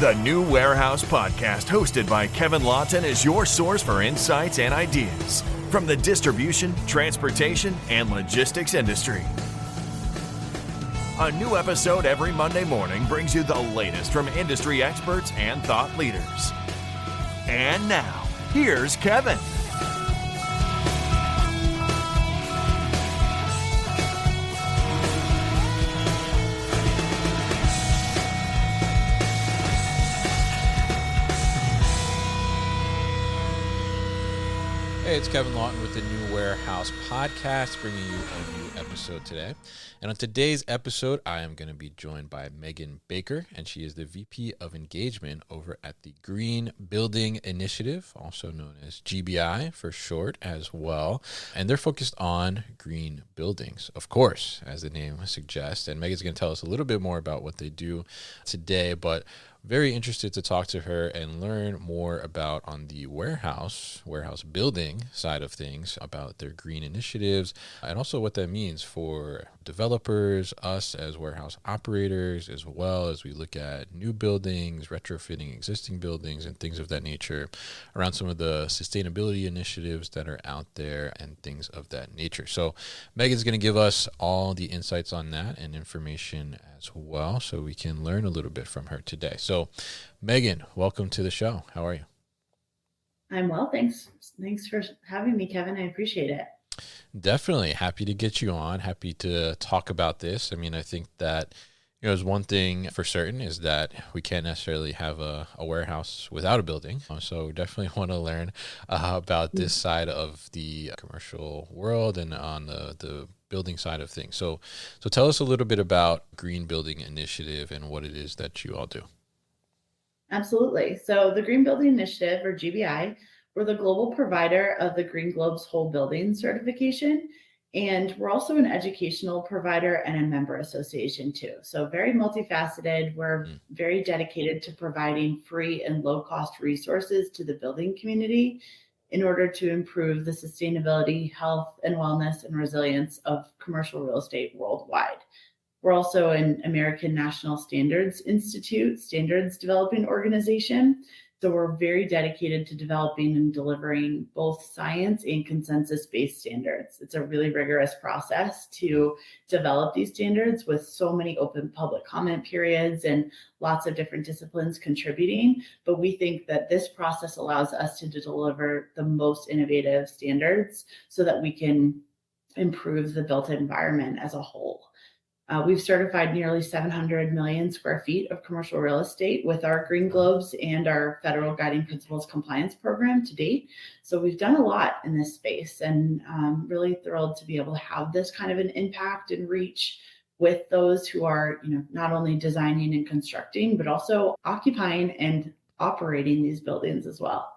The New Warehouse Podcast, hosted by Kevin Lawton, is your source for insights and ideas from the distribution, transportation, and logistics industry. A new episode every Monday morning brings you the latest from industry experts and thought leaders. And now, here's Kevin. Hey, it's Kevin Lawton with the New Warehouse Podcast, bringing you a new episode today. And on today's episode, I am going to be joined by Megan Baker, and she is the VP of Engagement over at the Green Building Initiative, also known as GBI for short as well. And they're focused on green buildings, of course, as the name suggests. And Megan's going to tell us a little bit more about what they do today, but very interested to talk to her and learn more about on the warehouse building side of things, about their green initiatives, and also what that means for developers, us as warehouse operators, as well as we look at new buildings, retrofitting existing buildings, and things of that nature around some of the sustainability initiatives that are out there and things of that nature. So Megan's going to give us all the insights on that and information as well, so we can learn a little bit from her today. So Megan, welcome to the show. How are you? I'm well, thanks. Thanks for having me, Kevin. I appreciate it. Definitely happy to get you on. Happy to talk about this. I mean, I think that, there's one thing for certain is that we can't necessarily have a warehouse without a building. So we definitely want to learn about this side of the commercial world and on the building side of things. So tell us a little bit about Green Building Initiative and what it is that you all do. Absolutely. So the Green Building Initiative, or GBI, we're the global provider of the Green Globe's Whole Building certification. And we're also an educational provider and a member association too. So very multifaceted. We're very dedicated to providing free and low-cost resources to the building community in order to improve the sustainability, health, and wellness and resilience of commercial real estate worldwide. We're also an American National Standards Institute standards developing organization. So we're very dedicated to developing and delivering both science and consensus-based standards. It's a really rigorous process to develop these standards with so many open public comment periods and lots of different disciplines contributing. But we think that this process allows us to deliver the most innovative standards so that we can improve the built environment as a whole. We've certified nearly 700 million square feet of commercial real estate with our Green Globes and our Federal Guiding Principles Compliance Program to date. So we've done a lot in this space, and really thrilled to be able to have this kind of an impact and reach with those who are, not only designing and constructing, but also occupying and operating these buildings as well.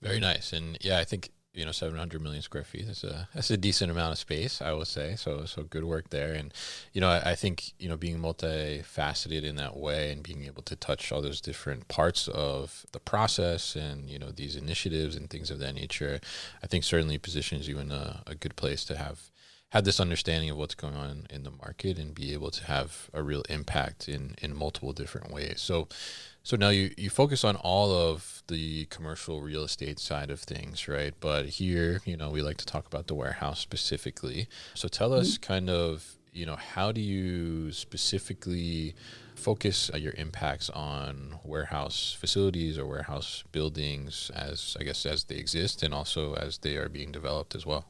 Very nice. And yeah, I think 700 million square feet. That's a decent amount of space, I would say. So good work there. And, I think, being multifaceted in that way and being able to touch all those different parts of the process and, these initiatives and things of that nature, I think certainly positions you in a good place to have this understanding of what's going on in the market and be able to have a real impact in multiple different ways. So now you focus on all of the commercial real estate side of things, right? But here, we like to talk about the warehouse specifically. So tell us kind of, how do you specifically focus your impacts on warehouse facilities or warehouse buildings as they exist and also as they are being developed as well?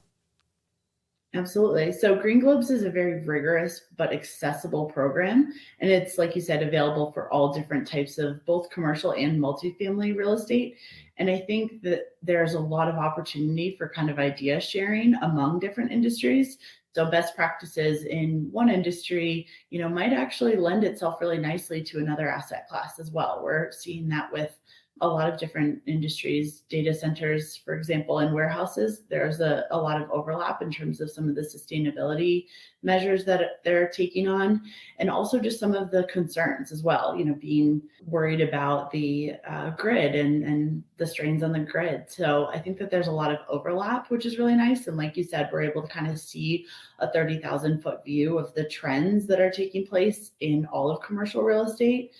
Absolutely. So Green Globes is a very rigorous but accessible program. And it's, like you said, available for all different types of both commercial and multifamily real estate. And I think that there's a lot of opportunity for kind of idea sharing among different industries. So best practices in one industry, might actually lend itself really nicely to another asset class as well. We're seeing that with a lot of different industries, data centers, for example, and warehouses. There's a lot of overlap in terms of some of the sustainability measures that they're taking on, and also just some of the concerns as well, being worried about the grid and the strains on the grid. So I think that there's a lot of overlap, which is really nice. And like you said, we're able to kind of see a 30,000 foot view of the trends that are taking place in all of commercial real estate.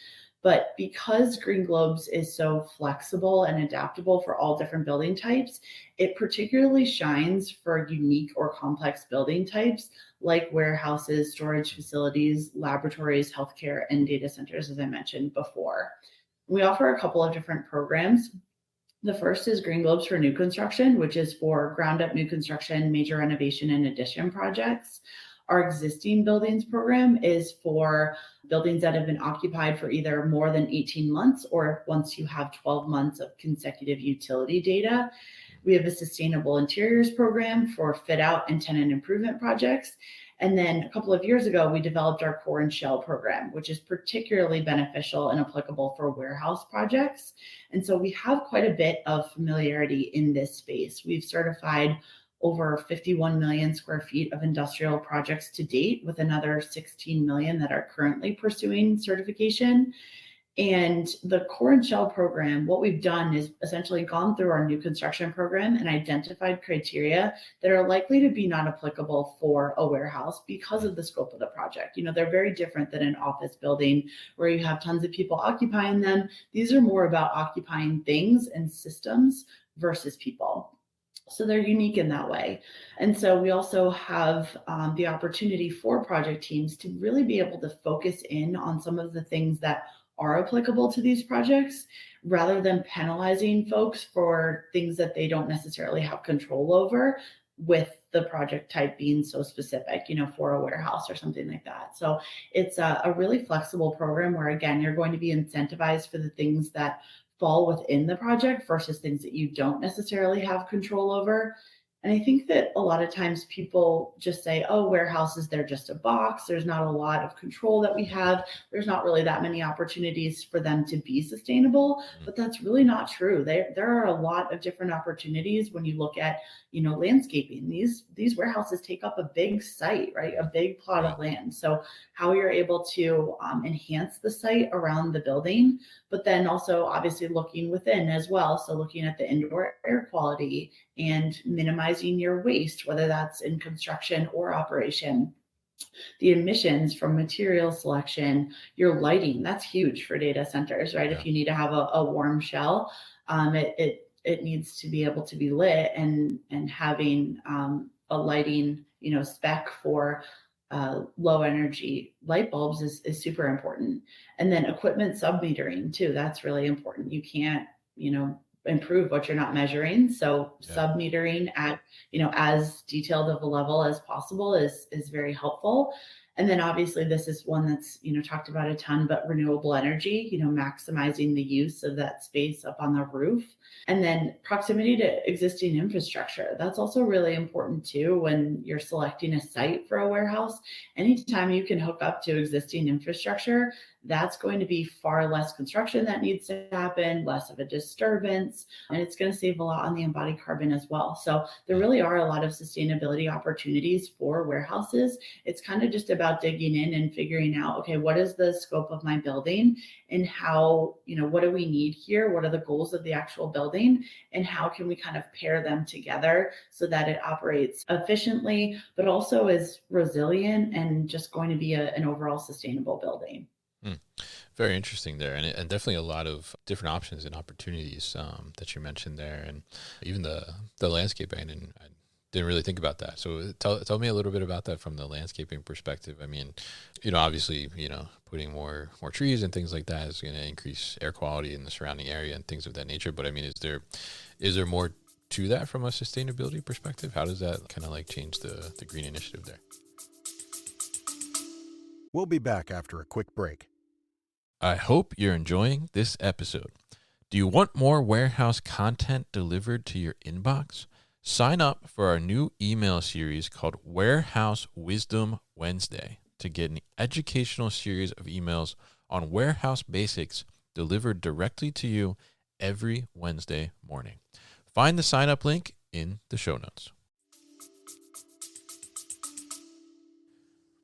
But because Green Globes is so flexible and adaptable for all different building types, it particularly shines for unique or complex building types like warehouses, storage facilities, laboratories, healthcare, and data centers, as I mentioned before. We offer a couple of different programs. The first is Green Globes for new construction, which is for ground up new construction, major renovation, and addition projects. Our existing buildings program is for buildings that have been occupied for either more than 18 months or once you have 12 months of consecutive utility data. We have a sustainable interiors program for fit out and tenant improvement projects. And then a couple of years ago, we developed our core and shell program, which is particularly beneficial and applicable for warehouse projects. And so we have quite a bit of familiarity in this space. We've certified over 51 million square feet of industrial projects to date, with another 16 million that are currently pursuing certification. And the core and shell program, what we've done is essentially gone through our new construction program and identified criteria that are likely to be not applicable for a warehouse because of the scope of the project. They're very different than an office building where you have tons of people occupying them. These are more about occupying things and systems versus people. So they're unique in that way. And so we also have the opportunity for project teams to really be able to focus in on some of the things that are applicable to these projects rather than penalizing folks for things that they don't necessarily have control over, with the project type being so specific, for a warehouse or something like that. So it's a really flexible program where, again, you're going to be incentivized for the things that fall within the project versus things that you don't necessarily have control over. And I think that a lot of times people just say, oh, warehouses, they're just a box. There's not a lot of control that we have. There's not really that many opportunities for them to be sustainable, but that's really not true. There are a lot of different opportunities when you look at, landscaping. These warehouses take up a big site, right? A big plot of land. So how you're able to enhance the site around the building, but then also obviously looking within as well. So looking at the indoor air quality and minimizing your waste, whether that's in construction or operation. The emissions from material selection, your lighting, that's huge for data centers, right? If you need to have a warm shell, it needs to be able to be lit, and having a lighting, spec for low energy light bulbs is super important. And then equipment sub-metering too, that's really important. You can't, improve what you're not measuring. So sub-metering at, as detailed of a level as possible is very helpful. And then obviously this is one that's, talked about a ton, but renewable energy, maximizing the use of that space up on the roof. And then proximity to existing infrastructure. That's also really important too when you're selecting a site for a warehouse. Anytime you can hook up to existing infrastructure, that's going to be far less construction that needs to happen, less of a disturbance, and it's going to save a lot on the embodied carbon as well. So there really are a lot of sustainability opportunities for warehouses. It's kind of just about digging in and figuring out, okay, what is the scope of my building and how, what do we need here? What are the goals of the actual building and how can we kind of pair them together so that it operates efficiently, but also is resilient and just going to be an overall sustainable building. Very interesting there, and definitely a lot of different options and opportunities that you mentioned there, and even the landscape. I didn't really think about that. So tell me a little bit about that from the landscaping perspective. I mean, obviously, putting more trees and things like that is going to increase air quality in the surrounding area and things of that nature. But I mean, is there more to that from a sustainability perspective? How does that kind of like change the green initiative there? We'll be back after a quick break. I hope you're enjoying this episode. Do you want more warehouse content delivered to your inbox? Sign up for our new email series called Warehouse Wisdom Wednesday to get an educational series of emails on warehouse basics delivered directly to you every Wednesday morning. Find the sign up link in the show notes.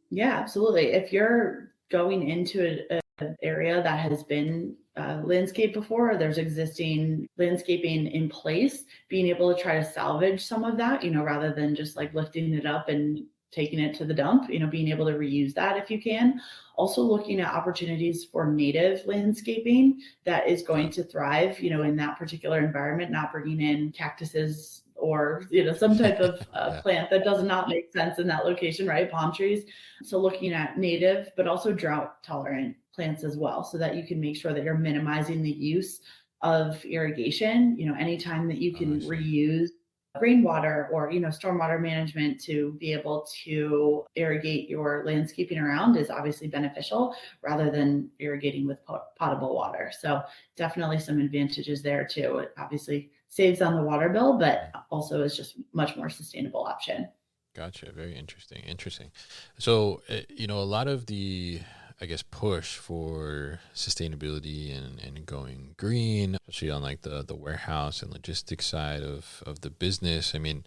Yeah, absolutely. If you're going into an area that has been landscaped before, or there's existing landscaping in place, being able to try to salvage some of that, rather than just like lifting it up and taking it to the dump, being able to reuse that if you can. Also looking at opportunities for native landscaping that is going to thrive, in that particular environment, not bringing in cactuses or, some type of plant that does not make sense in that location, right? Palm trees. So looking at native, but also drought tolerant plants as well, so that you can make sure that you're minimizing the use of irrigation, anytime that you can reuse rainwater or stormwater management to be able to irrigate your landscaping around is obviously beneficial rather than irrigating with potable water. So definitely some advantages there too. It obviously saves on the water bill, but also is just much more sustainable option. Gotcha. Very interesting. So a lot of the, I guess, push for sustainability and going green, especially on like the warehouse and logistics side of the business, I mean,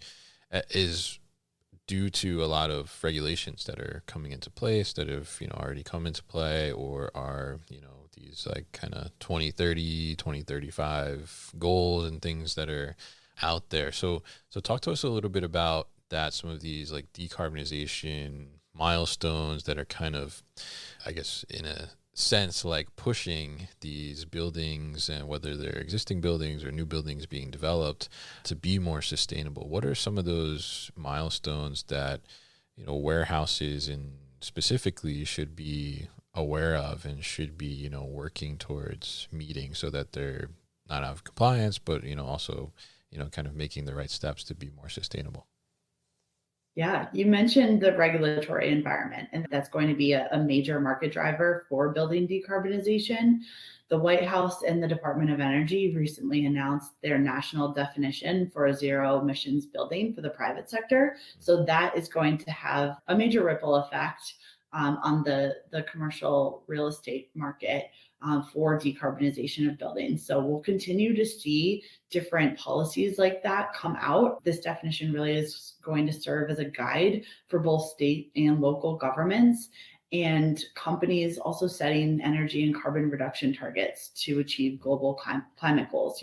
is due to a lot of regulations that are coming into place that have, already come into play, or are, these like kind of 2030, 2035 goals and things that are out there. So talk to us a little bit about that, some of these like decarbonization milestones that are kind of, I guess, in a sense, like pushing these buildings, and whether they're existing buildings or new buildings being developed, to be more sustainable. What are some of those milestones that, warehouses and specifically should be aware of and should be, working towards meeting, so that they're not out of compliance, but, also, kind of making the right steps to be more sustainable? Yeah, you mentioned the regulatory environment, and that's going to be a major market driver for building decarbonization. The White House and the Department of Energy recently announced their national definition for a zero emissions building for the private sector. So that is going to have a major ripple effect on the commercial real estate market for decarbonization of buildings. So we'll continue to see different policies like that come out. This definition really is going to serve as a guide for both state and local governments and companies, also setting energy and carbon reduction targets to achieve global climate goals.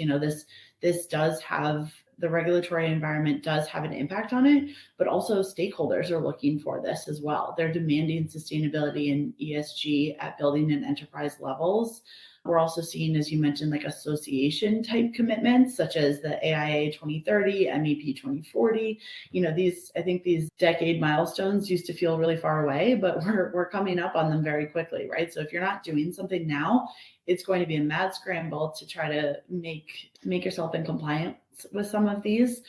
This does have, the regulatory environment does have an impact on it, but also stakeholders are looking for this as well. They're demanding sustainability and ESG at building and enterprise levels. We're also seeing, as you mentioned, like association type commitments, such as the AIA 2030, MEP 2040. I think these decade milestones used to feel really far away, but we're coming up on them very quickly, right? So if you're not doing something now, it's going to be a mad scramble to try to make yourself in compliance with some of these,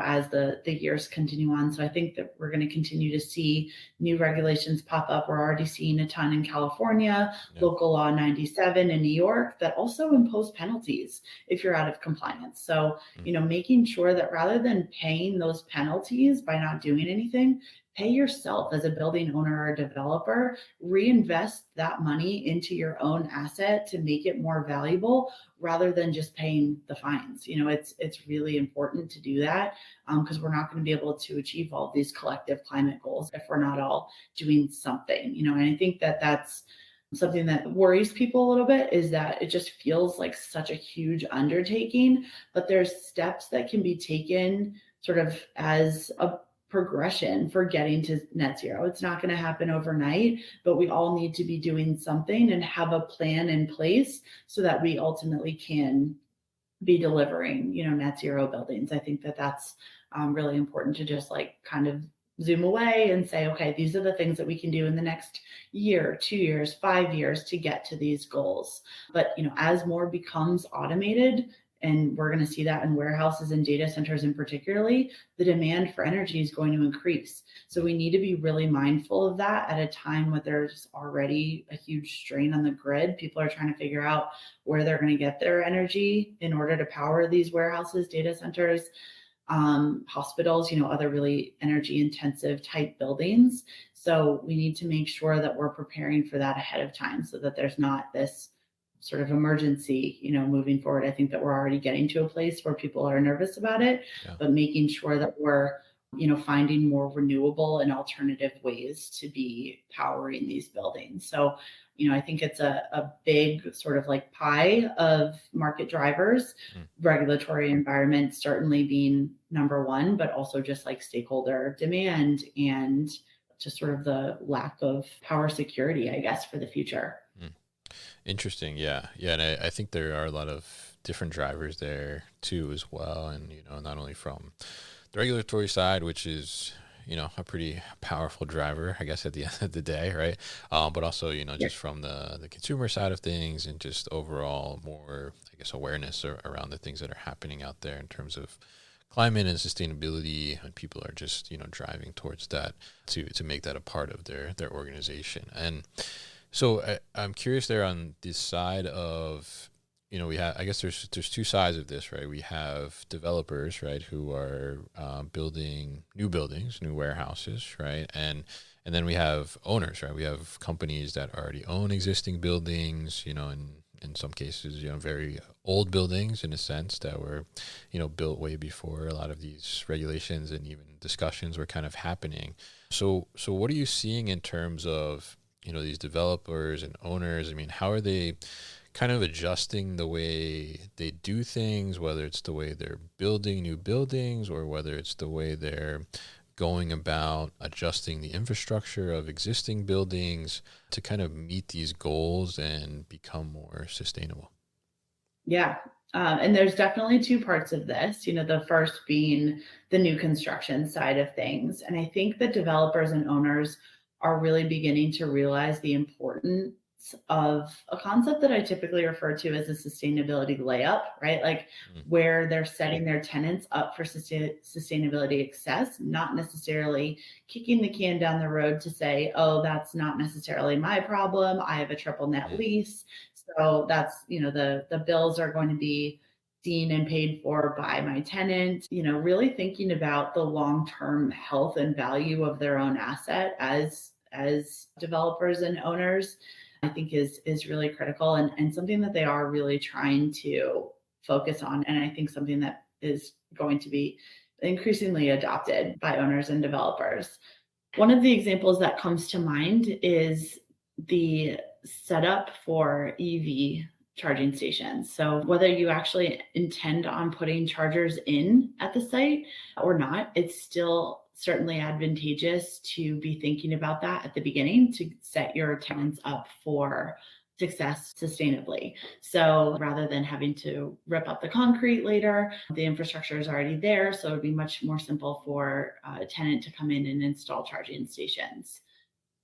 as the years continue on. So I think that we're going to continue to see new regulations pop up. We're already seeing a ton in California, Local Law 97 in New York, that also impose penalties if you're out of compliance. So, making sure that rather than paying those penalties by not doing anything, pay yourself as a building owner or developer, reinvest that money into your own asset to make it more valuable rather than just paying the fines. It's really important to do that because we're not going to be able to achieve all of these collective climate goals if we're not all doing something, and I think that that's something that worries people a little bit, is that it just feels like such a huge undertaking, but there's steps that can be taken sort of as a progression for getting to net zero. It's not going to happen overnight, but we all need to be doing something and have a plan in place so that we ultimately can be delivering, net zero buildings. I think that that's really important to just like kind of zoom away and say, okay, these are the things that we can do in the next year, 2 years, 5 years to get to these goals. But, as more becomes automated, and we're going to see that in warehouses and data centers in particularly, the demand for energy is going to increase. So we need to be really mindful of that at a time when there's already a huge strain on the grid. People are trying to figure out where they're going to get their energy in order to power these warehouses, data centers, hospitals, other really energy intensive type buildings. So we need to make sure that we're preparing for that ahead of time so that there's not this sort of emergency, moving forward. I think that we're already getting to a place where people are nervous about it, but making sure that we're, finding more renewable and alternative ways to be powering these buildings. So, I think it's a big sort of like pie of market drivers, regulatory environment certainly being number one, but also just like stakeholder demand and just sort of the lack of power security, I guess, for the future. Interesting. Yeah. Yeah. And I think there are a lot of different drivers there too, as well. And, not only from the regulatory side, which is, a pretty powerful driver, I guess, at the end of the day, right? But also, just from the consumer side of things and just overall more, I guess, awareness around the things that are happening out there in terms of climate and sustainability, and people are just, driving towards that to make that a part of their organization. And so I'm curious there on this side of, we have, I guess there's two sides of this, right? We have developers, right, who are building new buildings, new warehouses, right? And then we have owners, right? We have companies that already own existing buildings, in some cases, very old buildings in a sense that were, built way before a lot of these regulations and even discussions were kind of happening. So what are you seeing in terms of, these developers and owners? I mean, how are they kind of adjusting the way they do things, whether it's the way they're building new buildings or whether it's the way they're going about adjusting the infrastructure of existing buildings to kind of meet these goals and become more sustainable? Yeah. And there's definitely two parts of this, the first being the new construction side of things. And I think that developers and owners are really beginning to realize the importance of a concept that I typically refer to as a sustainability layup, right? Like where they're setting their tenants up for sustainability success, not necessarily kicking the can down the road to say, oh, that's not necessarily my problem. I have a triple net lease. So that's, the bills are going to be seen and paid for by my tenant, really thinking about the long-term health and value of their own asset as developers and owners, I think is really critical and something that they are really trying to focus on. And I think something that is going to be increasingly adopted by owners and developers. One of the examples that comes to mind is the setup for EV charging stations. So whether you actually intend on putting chargers in at the site or not, it's still certainly advantageous to be thinking about that at the beginning to set your tenants up for success sustainably. So rather than having to rip up the concrete later, the infrastructure is already there. So it'd be much more simple for a tenant to come in and install charging stations.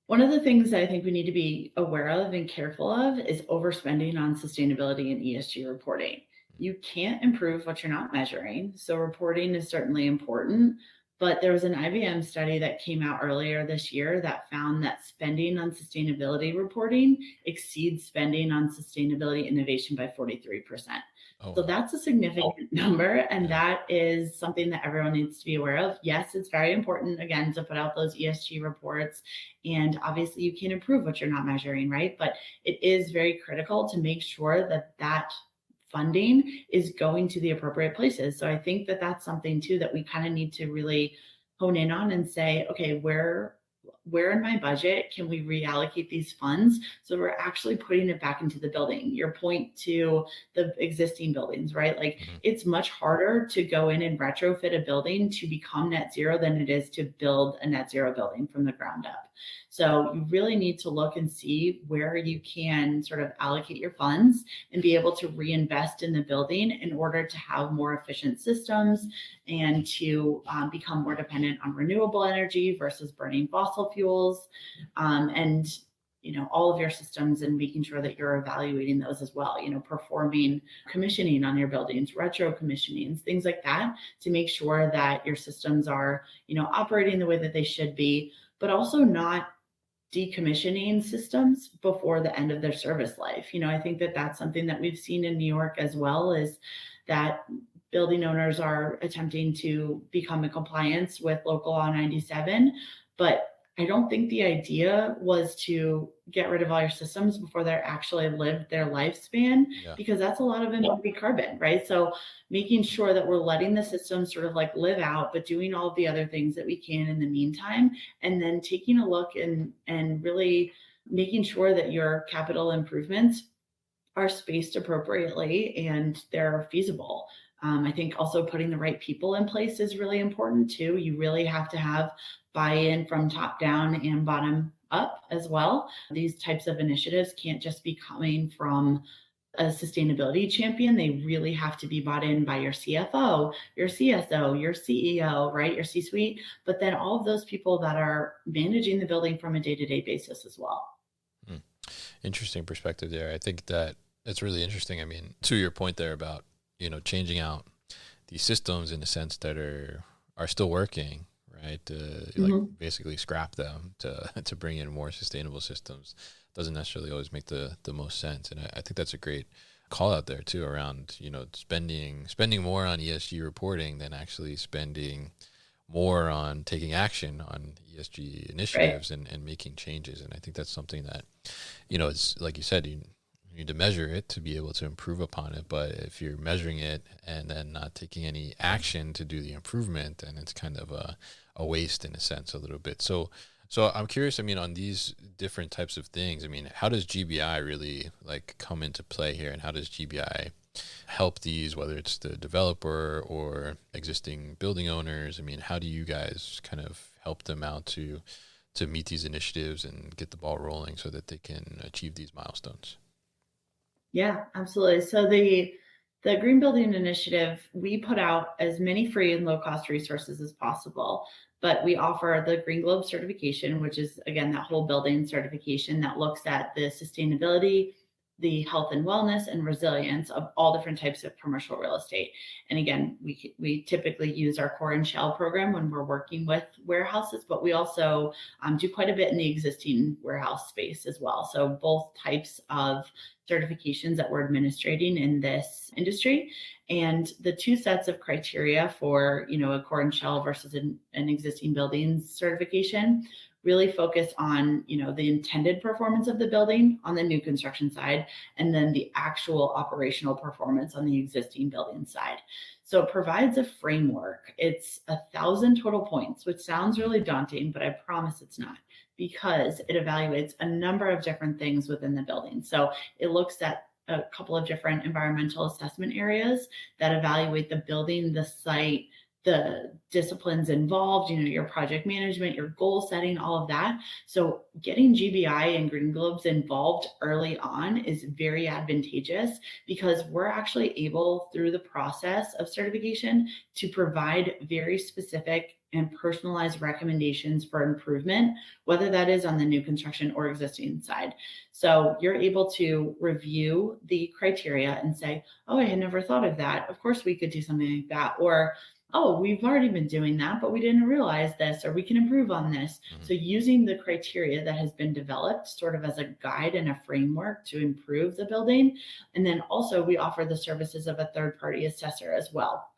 One of the things that I think we need to be aware of and careful of is overspending on sustainability and ESG reporting. You can't improve what you're not measuring. So reporting is certainly important. But there was an IBM study that came out earlier this year that found that spending on sustainability reporting exceeds spending on sustainability innovation by 43%. So that's a significant number. And that is something that everyone needs to be aware of. Yes, it's very important, again, to put out those ESG reports. And obviously you can improve what you're not measuring, right? But it is very critical to make sure that funding is going to the appropriate places. So I think that that's something too that we kind of need to really hone in on and say, okay, where in my budget can we reallocate these funds so we're actually putting it back into the building? Your point to the existing buildings, right? Like it's much harder to go in and retrofit a building to become net zero than it is to build a net zero building from the ground up. So you really need to look and see where you can sort of allocate your funds and be able to reinvest in the building in order to have more efficient systems and to become more dependent on renewable energy versus burning fossil fuels. And all of your systems and making sure that you're evaluating those as well, performing commissioning on your buildings, retro commissionings, things like that to make sure that your systems are, operating the way that they should be, but also not decommissioning systems before the end of their service life. I think that that's something that we've seen in New York as well, is that building owners are attempting to become in compliance with Local Law 97, but I don't think the idea was to get rid of all your systems before they're actually lived their lifespan, because that's a lot of embodied carbon, right? So making sure that we're letting the system sort of like live out, but doing all of the other things that we can in the meantime, and then taking a look and really making sure that your capital improvements are spaced appropriately and they're feasible. I think also putting the right people in place is really important too. You really have to have buy-in from top down and bottom up as well. These types of initiatives can't just be coming from a sustainability champion. They really have to be bought in by your CFO, your CSO, your CEO, right? Your C-suite, but then all of those people that are managing the building from a day-to-day basis as well. Interesting perspective there. I think that it's really interesting. I mean, to your point there about, changing out these systems in the sense that are still working, right? Like basically scrap them to bring in more sustainable systems doesn't necessarily always make the most sense. And I think that's a great call out there too around, spending more on ESG reporting than actually spending more on taking action on ESG initiatives and making changes. And I think that's something that, it's like you said, you need to measure it to be able to improve upon it. But if you're measuring it and then not taking any action to do the improvement, then it's kind of a waste in a sense a little bit. So I'm curious, on these different types of things, how does GBI really like come into play here, and how does GBI help these, whether it's the developer or existing building owners? How do you guys kind of help them out to meet these initiatives and get the ball rolling so that they can achieve these milestones? Yeah, absolutely. So the Green Building Initiative, we put out as many free and low cost resources as possible, but we offer the Green Globe certification, which is again that whole building certification that looks at the sustainability, the health and wellness and resilience of all different types of commercial real estate. And again, we typically use our core and shell program when we're working with warehouses, but we also do quite a bit in the existing warehouse space as well. So both types of certifications that we're administrating in this industry. And the two sets of criteria for, a core and shell versus an existing buildings certification really focus on, the intended performance of the building on the new construction side, and then the actual operational performance on the existing building side. So it provides a framework. It's 1,000 total points, which sounds really daunting, but I promise it's not, because it evaluates a number of different things within the building. So it looks at a couple of different environmental assessment areas that evaluate the building, the site, the disciplines involved, your project management, your goal setting, all of that. So getting GBI and Green Globes involved early on is very advantageous, because we're actually able, through the process of certification, to provide very specific and personalized recommendations for improvement, whether that is on the new construction or existing side. So you're able to review the criteria and say, oh, I had never thought of that. Of course we could do something like that. Or, oh, we've already been doing that, but we didn't realize this, or we can improve on this. So using the criteria that has been developed sort of as a guide and a framework to improve the building. And then also we offer the services of a third-party assessor as well,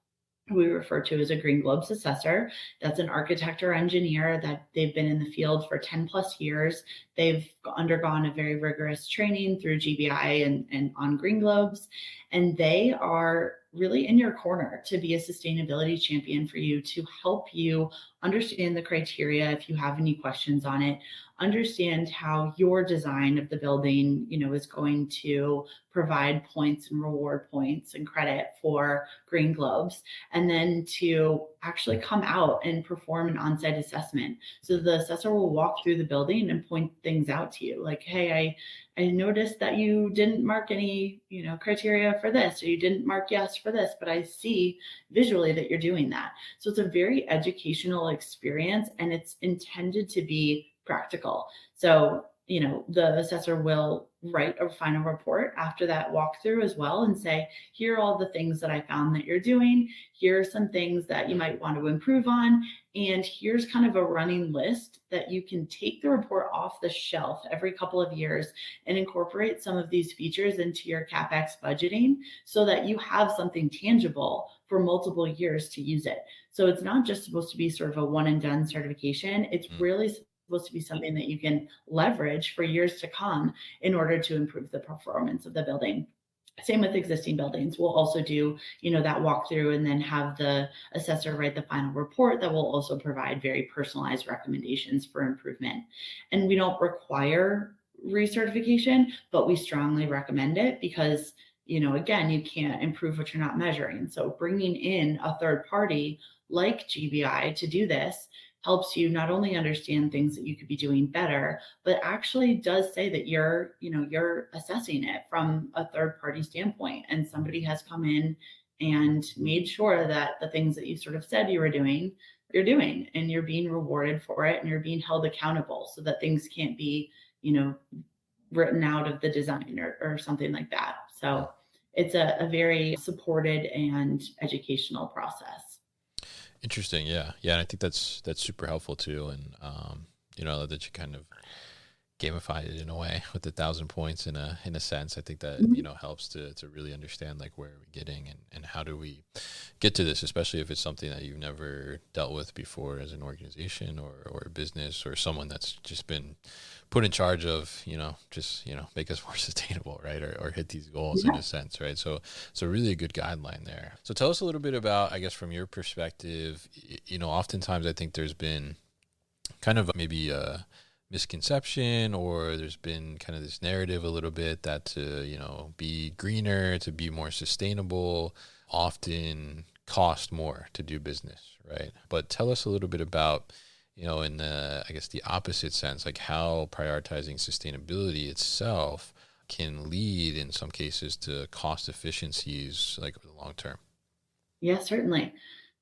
we refer to as a Green Globes assessor. That's an architect or engineer that they've been in the field for 10 plus years. They've undergone a very rigorous training through GBI and on Green Globes, and they are really in your corner to be a sustainability champion for you, to help you understand the criteria if you have any questions on it, understand how your design of the building, is going to provide points and reward points and credit for Green Globes, and then to actually come out and perform an on-site assessment. So the assessor will walk through the building and point things out to you, like, hey, I noticed that you didn't mark any, criteria for this, or you didn't mark yes for this, but I see visually that you're doing that. So it's a very educational experience, and it's intended to be practical. So, the assessor will write a final report after that walkthrough as well and say, here are all the things that I found that you're doing. Here are some things that you might want to improve on. And here's kind of a running list that you can take the report off the shelf every couple of years and incorporate some of these features into your CapEx budgeting, so that you have something tangible for multiple years to use it. So it's not just supposed to be sort of a one and done certification. It's really supposed to be something that you can leverage for years to come in order to improve the performance of the building. Same with existing buildings. We'll also do, that walkthrough and then have the assessor write the final report that will also provide very personalized recommendations for improvement. And we don't require recertification, but we strongly recommend it, because again, you can't improve what you're not measuring. So bringing in a third party like GBI to do this helps you not only understand things that you could be doing better, but actually does say that you're assessing it from a third party standpoint, and somebody has come in and made sure that the things that you sort of said you were doing, you're doing, and you're being rewarded for it, and you're being held accountable so that things can't be, written out of the design or something like that. So it's a very supported and educational process. Interesting. Yeah. Yeah. And I think that's super helpful too. And, that you kind of gamified it in a way with 1,000 points in a sense. I think that, helps to really understand like where are we getting and how do we get to this, especially if it's something that you've never dealt with before as an organization or a business or someone that's just been put in charge of, make us more sustainable, right? Or hit these goals in a sense, right? So really a good guideline there. So tell us a little bit about, I guess, from your perspective, oftentimes I think there's been kind of maybe a misconception, or there's been kind of this narrative a little bit that to, be greener, to be more sustainable, often cost more to do business, right? But tell us a little bit about, in the, I guess, the opposite sense, like how prioritizing sustainability itself can lead in some cases to cost efficiencies, like over the long term. Yeah, certainly.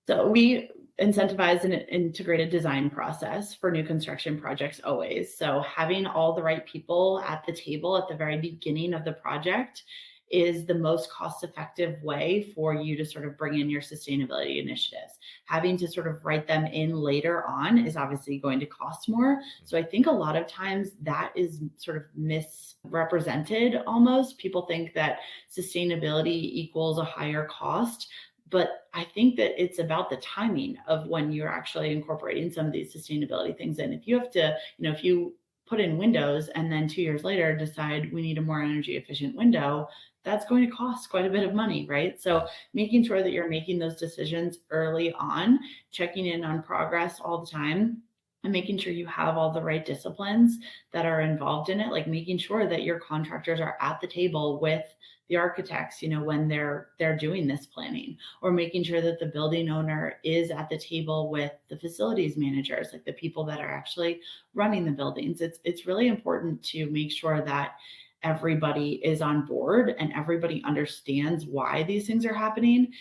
So we incentivize an integrated design process for new construction projects always. So having all the right people at the table at the very beginning of the project is the most cost-effective way for you to sort of bring in your sustainability initiatives. Having to sort of write them in later on is obviously going to cost more. So I think a lot of times that is sort of misrepresented almost. People think that sustainability equals a higher cost. But I think that it's about the timing of when you're actually incorporating some of these sustainability things in. If you have to, if you put in windows and then 2 years later decide we need a more energy efficient window, that's going to cost quite a bit of money, right? So making sure that you're making those decisions early on, checking in on progress all the time, and making sure you have all the right disciplines that are involved in it, like making sure that your contractors are at the table with the architects, when they're doing this planning, or making sure that the building owner is at the table with the facilities managers, like the people that are actually running the buildings. It's really important to make sure that everybody is on board and everybody understands why these things are happening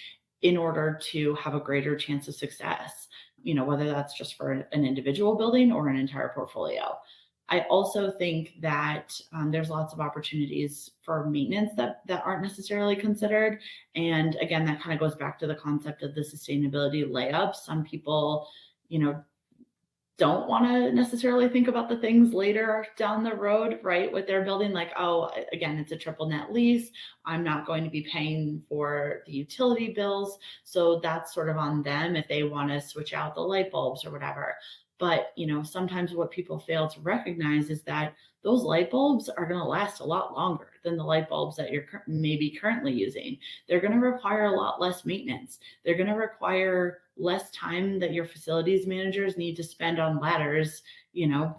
in order to have a greater chance of success, whether that's just for an individual building or an entire portfolio. I also think that there's lots of opportunities for maintenance that aren't necessarily considered. And again, that kind of goes back to the concept of the sustainability layup. Some people, don't want to necessarily think about the things later down the road, right? With their building, like, oh, again, it's a triple net lease. I'm not going to be paying for the utility bills. So that's sort of on them if they want to switch out the light bulbs or whatever. But, sometimes what people fail to recognize is that those light bulbs are going to last a lot longer than the light bulbs that you're maybe currently using. They're going to require a lot less maintenance. They're going to require less time that your facilities managers need to spend on ladders,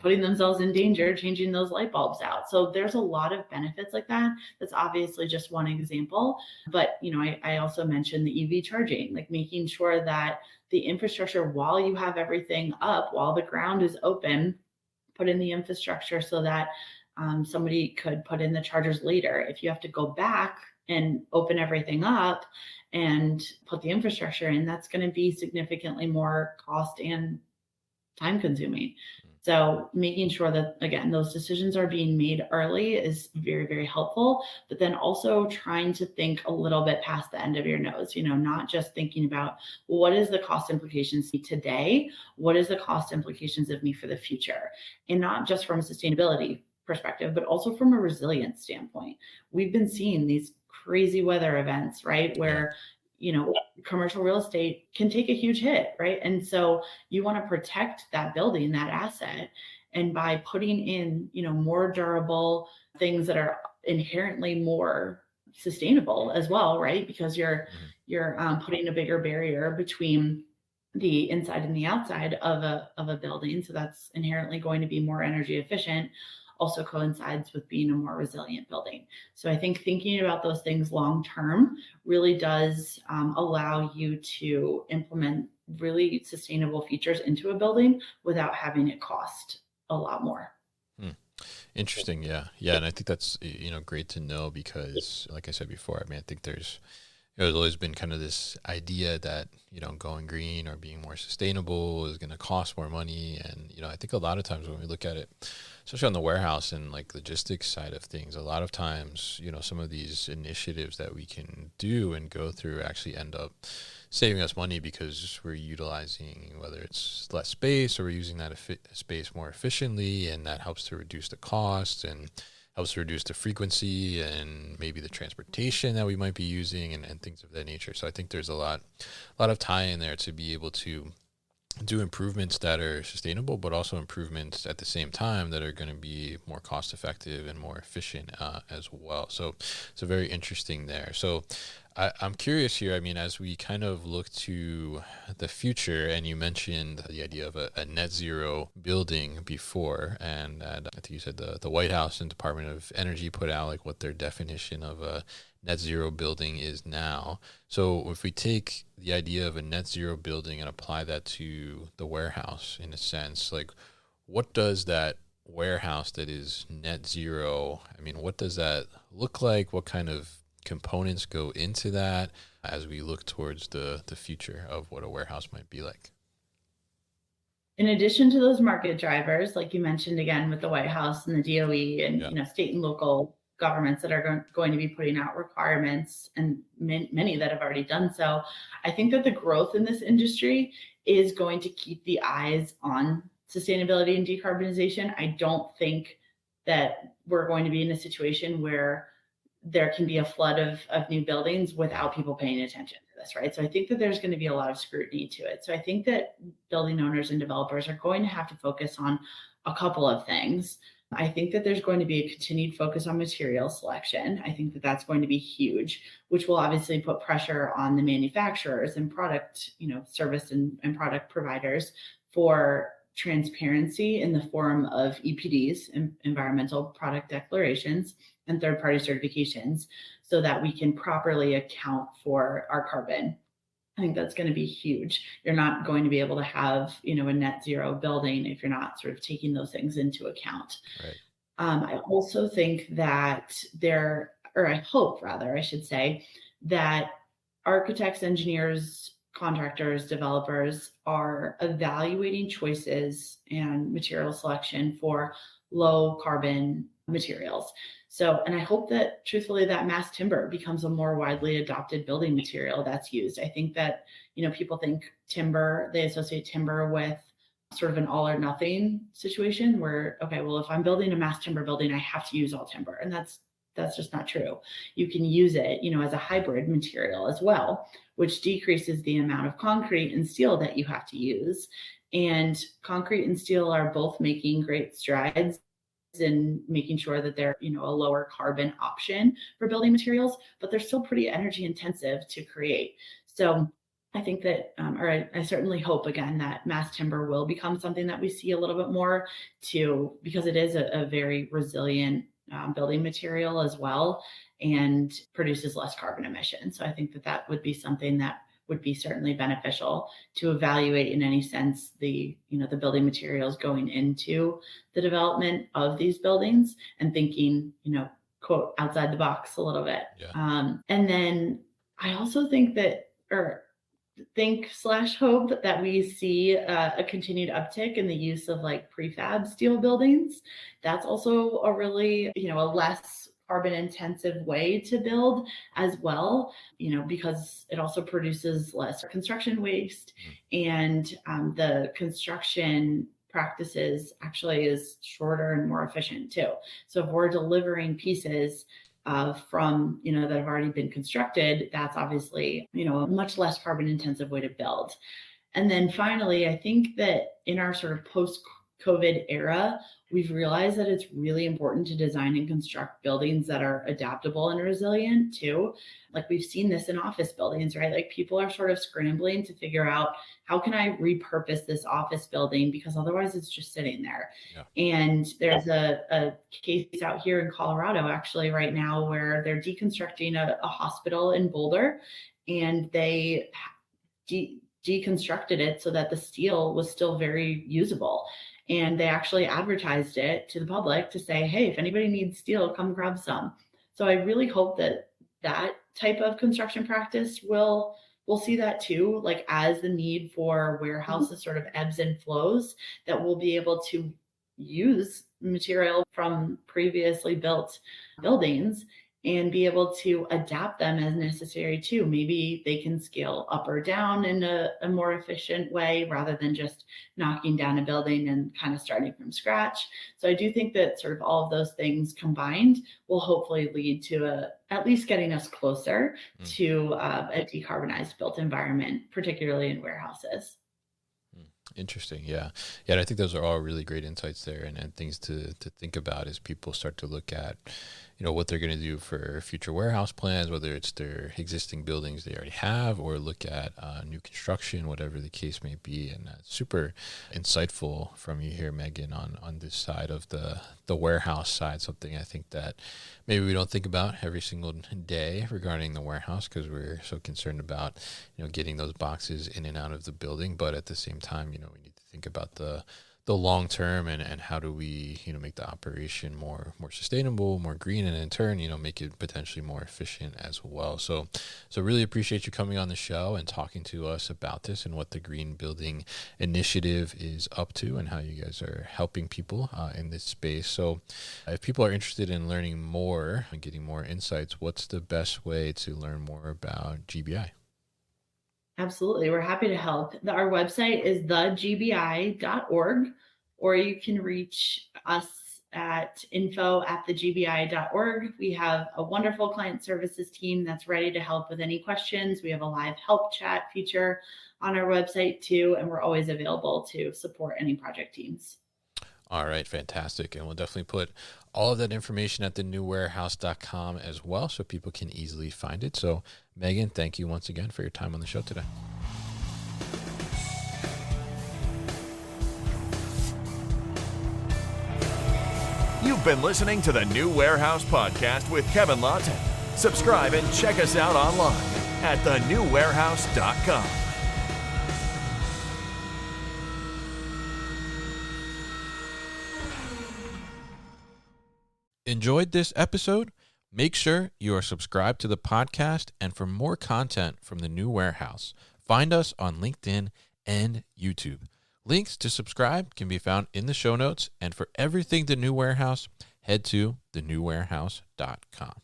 putting themselves in danger, changing those light bulbs out. So there's a lot of benefits like that. That's obviously just one example. But, I also mentioned the EV charging, like making sure that the infrastructure, while you have everything up, while the ground is open, put in the infrastructure so that somebody could put in the chargers later. If you have to go back and open everything up and put the infrastructure in, that's going to be significantly more cost and time consuming. So making sure that, again, those decisions are being made early is very, very helpful, but then also trying to think a little bit past the end of your nose, not just thinking about what is the cost implications today, what is the cost implications of me for the future, and not just from a sustainability perspective, but also from a resilience standpoint. We've been seeing these crazy weather events, right? Where commercial real estate can take a huge hit, right? And so you want to protect that building, that asset. And by putting in, more durable things that are inherently more sustainable as well, right? Because you're putting a bigger barrier between the inside and the outside of a building. So that's inherently going to be more energy efficient. also coincides with being a more resilient building. So I think thinking about those things long term really does allow you to implement really sustainable features into a building without having it cost a lot more. Interesting. Yeah. Yeah. And I think that's, great to know because like I said before, I mean, I think there's always been kind of this idea that, going green or being more sustainable is going to cost more money. And, I think a lot of times when we look at it, especially on the warehouse and like logistics side of things, a lot of times, some of these initiatives that we can do and go through actually end up saving us money because we're utilizing, whether it's less space or we're using that space more efficiently, and that helps to reduce the cost and helps to reduce the frequency and maybe the transportation that we might be using and things of that nature. So I think there's a lot of tie in there to be able to do improvements that are sustainable, but also improvements at the same time that are going to be more cost effective and more efficient as well. So very interesting there. So I'm curious here. I mean, as we kind of look to the future, and you mentioned the idea of a net zero building before, and I think you said the White House and Department of Energy put out like what their definition of a net zero building is now. So if we take the idea of a net zero building and apply that to the warehouse in a sense, like what does that warehouse that is net zero, I mean, what does that look like? What kind of components go into that as we look towards the future of what a warehouse might be like? In addition to those market drivers, like you mentioned again with the White House and the DOE and state and local governments that are going to be putting out requirements, and many that have already done so, I think that the growth in this industry is going to keep the eyes on sustainability and decarbonization. I don't think that we're going to be in a situation where there can be a flood of new buildings without people paying attention to this, right? So I think that there's going to be a lot of scrutiny to it. So I think that building owners and developers are going to have to focus on a couple of things. I think that there's going to be a continued focus on material selection. I think that that's going to be huge, which will obviously put pressure on the manufacturers and product, service and product providers for transparency in the form of EPDs, environmental product declarations, and third-party certifications, so that we can properly account for our carbon. I think that's going to be huge. You're not going to be able to have, a net zero building if you're not sort of taking those things into account. Right. I also think that I hope rather, I should say, that architects, engineers, contractors, developers are evaluating choices and material selection for low carbon materials. So, and I hope that truthfully that mass timber becomes a more widely adopted building material that's used. I think that, people think timber, they associate timber with sort of an all or nothing situation where, okay, well, if I'm building a mass timber building, I have to use all timber. And that's just not true. You can use it, as a hybrid material as well, which decreases the amount of concrete and steel that you have to use. And concrete and steel are both making great strides in making sure that they're, a lower carbon option for building materials, but they're still pretty energy intensive to create. So I think that, I certainly hope again that mass timber will become something that we see a little bit more because it is a very resilient building material as well, and produces less carbon emissions. So I think that would be something that would be certainly beneficial to evaluate in any sense the building materials going into the development of these buildings, and thinking, quote, outside the box a little bit. Yeah. And then I also think that, hope that we see a continued uptick in the use of like prefab steel buildings. That's also a really, a less carbon intensive way to build as well, because it also produces less construction waste, and the construction practices actually is shorter and more efficient too. So if we're delivering pieces from, that have already been constructed, that's obviously, a much less carbon intensive way to build. And then finally, I think that in our sort of post COVID era, we've realized that it's really important to design and construct buildings that are adaptable and resilient too. Like we've seen this in office buildings, right? Like people are sort of scrambling to figure out how can I repurpose this office building because otherwise it's just sitting there. Yeah. And there's a case out here in Colorado actually right now where they're deconstructing a hospital in Boulder, and they deconstructed it so that the steel was still very usable. And they actually advertised it to the public to say, hey, if anybody needs steel, come grab some. So I really hope that that type of construction practice we'll see that too, like as the need for warehouses sort of ebbs and flows, that we'll be able to use material from previously built buildings and be able to adapt them as necessary too. Maybe they can scale up or down in a more efficient way rather than just knocking down a building and kind of starting from scratch. So I do think that sort of all of those things combined will hopefully lead to at least getting us closer to a decarbonized built environment, particularly in warehouses. Interesting. Yeah. And I think those are all really great insights there and things to think about as people start to look at, what they're going to do for future warehouse plans, whether it's their existing buildings they already have or look at new construction, whatever the case may be. And super insightful from you here, Megan, on this side of the warehouse side, something I think that maybe we don't think about every single day regarding the warehouse because we're so concerned about, getting those boxes in and out of the building. But at the same time, we need to think about the long term and how do we, make the operation more sustainable, more green, and in turn, make it potentially more efficient as well. So really appreciate you coming on the show and talking to us about this and what the Green Building Initiative is up to and how you guys are helping people in this space. So if people are interested in learning more and getting more insights, what's the best way to learn more about GBI? Absolutely. We're happy to help. Our website is thegbi.org, or you can reach us at info@thegbi.org. We have a wonderful client services team that's ready to help with any questions. We have a live help chat feature on our website too, and we're always available to support any project teams. All right, fantastic. And we'll definitely put all of that information at thenewwarehouse.com as well so people can easily find it. So, Megan, thank you once again for your time on the show today. You've been listening to the New Warehouse Podcast with Kevin Lawton. Subscribe and check us out online at thenewwarehouse.com. Enjoyed this episode? Make sure you are subscribed to the podcast, and for more content from the New Warehouse, find us on LinkedIn and YouTube. Links to subscribe can be found in the show notes, and for everything The New Warehouse, head to thenewwarehouse.com.